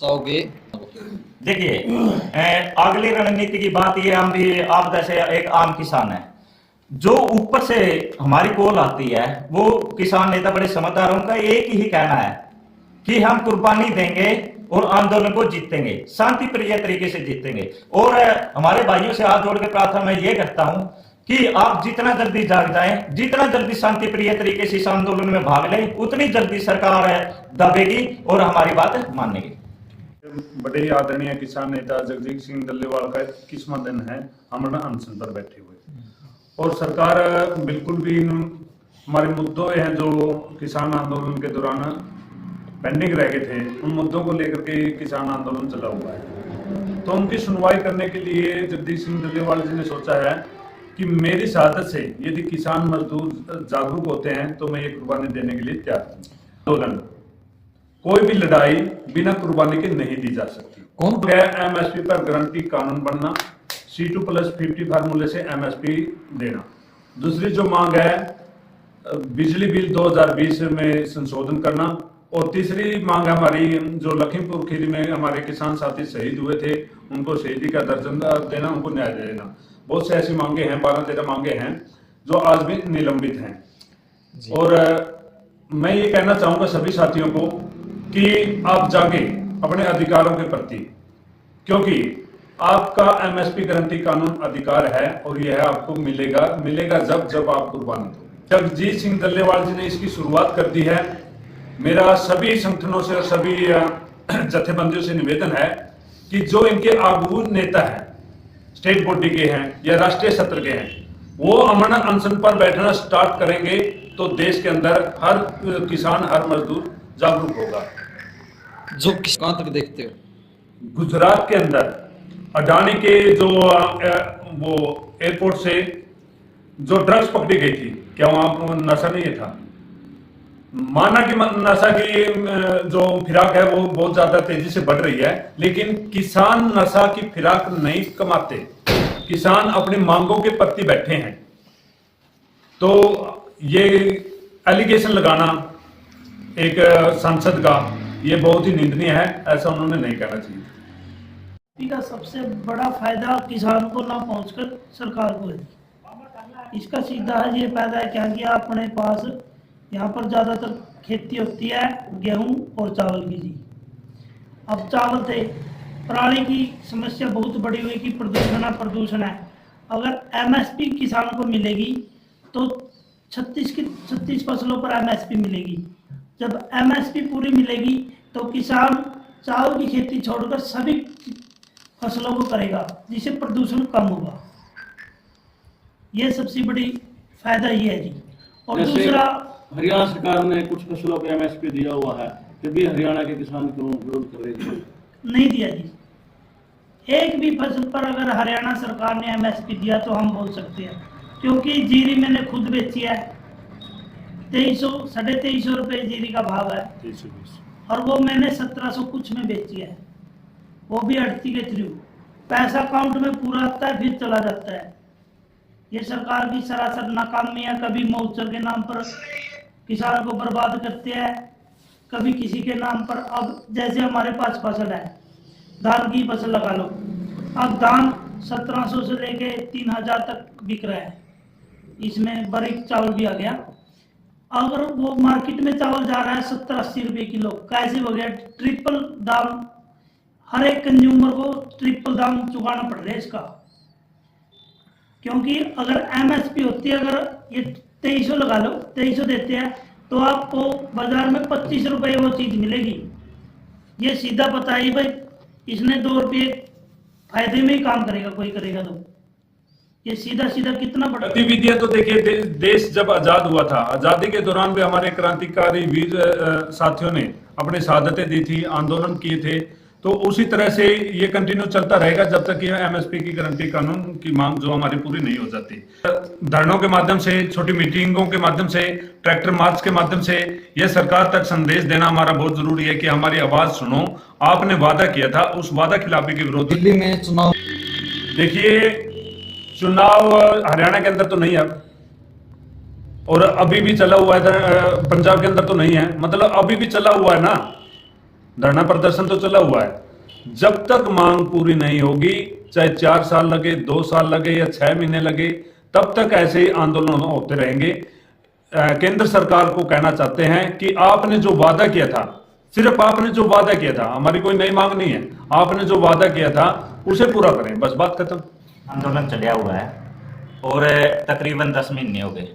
बताओगे? देखिए, अगली रणनीति की बात ये, हम भी आप जैसे एक आम किसान है, जो ऊपर से हमारी कॉल आती है, वो किसान नेता बड़े समझदार, उनका एक ही कहना है कि हम कुर्बानी देंगे और आंदोलन को जीतेंगे, शांति प्रिय तरीके से जीतेंगे। और हमारे भाइयों से हाथ जोड़ के प्रार्थना मैं ये करता हूं कि आप जितना जल्दी जाग जाएं, जितना जल्दी शांति प्रिय तरीके से इस आंदोलन में भाग लें, उतनी जल्दी सरकार दबेगी और हमारी बात मानेगी। बड़े ही आदरणीय किसान नेता जगजीत सिंह डल्लेवाल का 21वां दिन है हम अनशन पर बैठे हुए, और सरकार बिल्कुल भी हमारे मुद्दों हैं जो किसान आंदोलन के दौरान पेंडिंग रह गए थे, उन मुद्दों को लेकर के किसान आंदोलन चला हुआ है। तो उनकी सुनवाई करने के लिए जगजीत सिंह डल्लेवाल जी ने सोचा है कि मेरी शहादत से यदि किसान मजदूर जागरूक होते हैं तो मैं ये कुर्बानी देने के लिए तैयार हूँ। आंदोलन, कोई भी लड़ाई बिना कुर्बानी के नहीं दी जा सकती। कौन है? एमएसपी पर गारंटी कानून बनना, C2+50 फार्मूले से एमएसपी देना। दूसरी जो मांग है, बिजली बिल 2020 में संशोधन करना। और तीसरी मांग हमारी, जो लखीमपुर खीरी में हमारे किसान साथी शहीद हुए थे, उनको शहीदी का दर्जा देना, उनको न्याय देना। बहुत से ऐसी मांगे हैं, 12-13 मांगे हैं जो आज भी निलंबित हैं। और मैं ये कहना चाहूंगा सभी साथियों को कि आप जागे अपने अधिकारों के प्रति, क्योंकि आपका एमएसपी गारंटी कानून अधिकार है और यह आपको मिलेगा जब आप कुर्बानी दो। जगजीत सिंह डल्लेवाल जी ने इसकी शुरुआत कर दी है। मेरा सभी संगठनों से और सभी जथेबंदियों से निवेदन है कि जो इनके आगू नेता हैं, स्टेट बॉडी के हैं या राष्ट्रीय सत्र के हैं, वो अमन अनशन पर बैठना स्टार्ट करेंगे तो देश के अंदर हर किसान, हर मजदूर जागरूक होगा। जो किस कहां तक देखते हो? गुजरात के अंदर अडानी के जो वो एयरपोर्ट से जो ड्रग्स पकड़ी गई थी, क्या वहां नशा नहीं था? माना कि नशा की जो फिराक है वो बहुत ज्यादा तेजी से बढ़ रही है, लेकिन किसान नशा की फिराक नहीं कमाते। किसान अपनी मांगों के प्रति बैठे हैं। तो ये एलिगेशन लगाना एक सांसद का, ये बहुत ही निंदनीय है, ऐसा उन्होंने नहीं कहना चाहिए। का सबसे बड़ा फायदा किसान को ना पहुंचकर सरकार को है। इसका सीधा है ये फायदा है क्या कि अपने पास यहाँ पर ज़्यादातर खेती होती है गेहूं और चावल की जी। अब चावल थे, पराली की समस्या बहुत बड़ी हुई कि प्रदूषण है। अगर एमएसपी किसान को मिलेगी तो 36 फसलों पर एमएसपी मिलेगी। जब एमएसपी पूरी मिलेगी तो किसान चावल की खेती छोड़कर सभी फसलों को करेगा, जिससे प्रदूषण कम होगा। यह सबसे बड़ी फायदा ये है जी। और दूसरा, हरियाणा सरकार ने कुछ फसलों पे एमएसपी दिया हुआ है, फिर भी हरियाणा के किसान क्यों विरोध कर रहे थे? नहीं दिया जी। एक भी फसल पर अगर हरियाणा सरकार ने एमएसपी दिया तो हम बोल सकते हैं, क्योंकि जीरी मैंने खुद बेची है। 2300 रुपये जीरी का भाव है, 320, और वो मैंने 1700 कुछ में बेची है, वो भी अड़ती के थ्रू। पैसा अकाउंट में पूरा आता है, फिर चला जाता है। ये सरकार की सरासर नाकामी है। कभी मौचर के नाम पर किसान को बर्बाद करते हैं, कभी किसी के नाम पर। अब जैसे हमारे पास फसल है, धान की फसल लगा लो, अब धान 1700 से लेके 3000 तक बिक रहा है। इसमें बारीक चावल भी आ गया। अगर वो मार्केट में चावल जा रहा है 70-80 रुपये किलो, कैसे हो गया? ट्रिपल दाम, हर एक कंज्यूमर को ट्रिपल दाम चुकाना पड़ रहा है इसका। क्योंकि अगर एमएसपी होती है, अगर ये 2300 लगा लो, 2300 देते हैं तो आपको बाजार में 25 रुपये वो चीज मिलेगी। ये सीधा पता है भाई, इसने 2 रुपये फायदे में ही काम करेगा, कोई करेगा तो। ये सीधा कितना बड़ा गतिविधियां तो देखिए, देश जब आजाद हुआ था, आजादी के दौरान भी हमारे क्रांतिकारी वीर साथियों ने अपनी शहादतें दी थी, आंदोलन किए थे। तो उसी तरह से ये कंटिन्यू चलता रहेगा जब तक ये एमएसपी की गारंटी कानून की मांग जो हमारी पूरी नहीं हो जाती। धरनों के माध्यम से, छोटी मीटिंगों के माध्यम से, ट्रैक्टर मार्च के माध्यम से यह सरकार तक संदेश देना हमारा बहुत जरूरी है कि हमारी आवाज सुनो। आपने वादा किया था, उस वादा खिलाफी के विरोध। दिल्ली में चुनाव, देखिए चुनाव हरियाणा के अंदर तो नहीं है अब, और अभी भी चला हुआ है। पंजाब के अंदर तो नहीं है, मतलब अभी भी चला हुआ है ना। धरना प्रदर्शन तो चला हुआ है। जब तक मांग पूरी नहीं होगी, चाहे 4 साल लगे, 2 साल लगे या 6 महीने लगे, तब तक ऐसे ही आंदोलन होते रहेंगे। केंद्र सरकार को कहना चाहते हैं कि आपने जो वादा किया था, सिर्फ आपने जो वादा किया था, हमारी कोई नई मांग नहीं है, आपने जो वादा किया था उसे पूरा करें, बस बात खत्म। आंदोलन चलिया हुआ है और तकरीबन 10 महीने हो गए,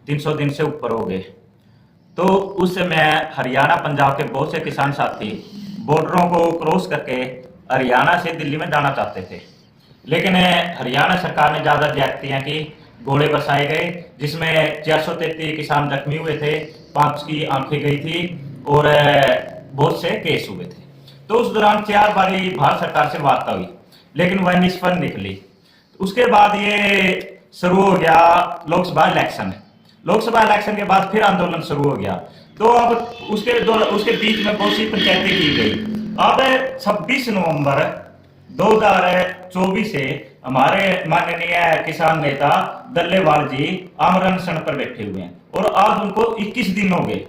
300 दिन से ऊपर हो गए। तो उस समय हरियाणा पंजाब के बहुत से किसान साथी बॉर्डरों को क्रॉस करके हरियाणा से दिल्ली में जाना चाहते थे, लेकिन हरियाणा सरकार ने ज़्यादा ज्यादतियाँ की, गोले बरसाए गए, जिसमें 433 किसान जख्मी हुए थे, 5 की आंखें गई थी और बहुत से केस हुए थे। तो उस दौरान 4 बारी भारत सरकार से वार्ता हुई, लेकिन वह निष्फल निकली। उसके बाद ये शुरू हो गया लोकसभा इलेक्शन। लोकसभा इलेक्शन के बाद फिर आंदोलन शुरू हो गया। तो अब उसके बीच में बहुत सी पंचायतें की गई। अब 26 नवंबर 2024 से हमारे माननीय किसान नेता दल्लेवाल जी आमरण अनशन पर बैठे हुए हैं और आज उनको 21 दिन हो गए।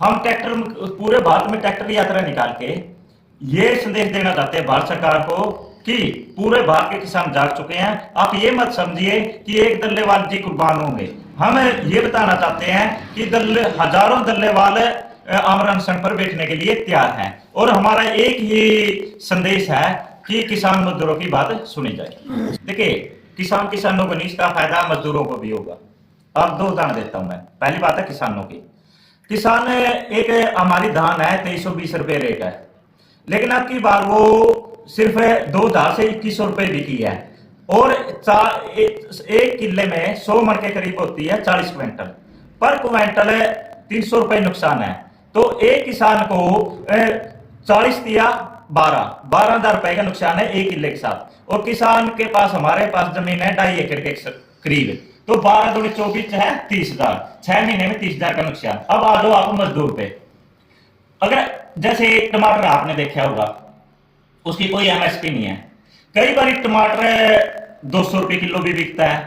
हम ट्रैक्टर पूरे भारत में ट्रैक्टर यात्रा निकाल के ये संदेश देना चाहते हैं भारत सरकार को कि पूरे भारत के किसान जाग चुके हैं। आप ये मत समझिए कि एक दल्लेवाल जी कुर्बान होंगे। हम ये बताना चाहते हैं कि हजारों दल्लेवाल आमरण अनशन पर बैठने के लिए तैयार हैं और हमारा एक ही संदेश है कि किसान मजदूरों की बात सुनी जाए। देखिए, किसानों को नहीं, इसका फायदा मजदूरों को भी होगा। अब 2 उदाहरण देता हूं मैं। पहली बात है किसानों की। किसान एक हमारी धान है 2320 रुपये रेट है, लेकिन अब की बार वो सिर्फ 2000 से 2100 रुपये बिकी है और एक किले में 100 मन के करीब होती है 40 क्विंटल। पर क्विंटल 300 रुपये नुकसान है। तो एक किसान को 40 दिया 12,000 रुपए का नुकसान है एक किले के साथ। और किसान के पास, हमारे पास जमीन है 2.5 एकड़ के करीब, तो 12 दूनी 24 है 30,000, 6 महीने में 30,000 का नुकसान। अब आ जाओ आप मजदूर पे। अगर जैसे टमाटर आपने देखा होगा, उसकी कोई एमएसपी नहीं है। कई बार टमाटर 200 रुपये किलो भी बिकता है,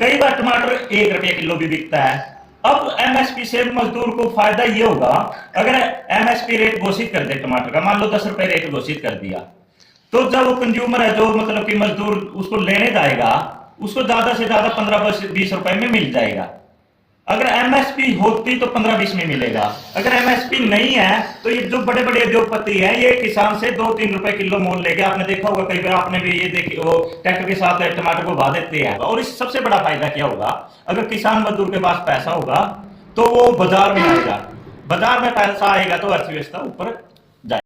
कई बार टमाटर 1 रुपये किलो भी बिकता है। अब एमएसपी से मजदूर को फायदा ये होगा, अगर एमएसपी रेट घोषित कर दे टमाटर का, मान लो 10 रुपए रेट घोषित कर दिया, तो जब वो कंज्यूमर है, जो मतलब कि मजदूर उसको लेने जाएगा, उसको ज्यादा से ज्यादा 15-20 रुपए में मिल जाएगा। अगर एमएसपी होती तो 15-20 में मिलेगा। अगर एमएसपी नहीं है तो ये जो बड़े बड़े उद्योगपति हैं, ये किसान से 2-3 रुपए किलो मोल लेके, आपने देखा होगा कई बार, आपने भी ये देखी, वो ट्रैक्टर के साथ टमाटर को भा देते हैं। और इस सबसे बड़ा फायदा क्या होगा, अगर किसान मजदूर के पास पैसा होगा तो वो बाजार में आएगा, बाजार में पैसा आएगा तो अर्थव्यवस्था ऊपर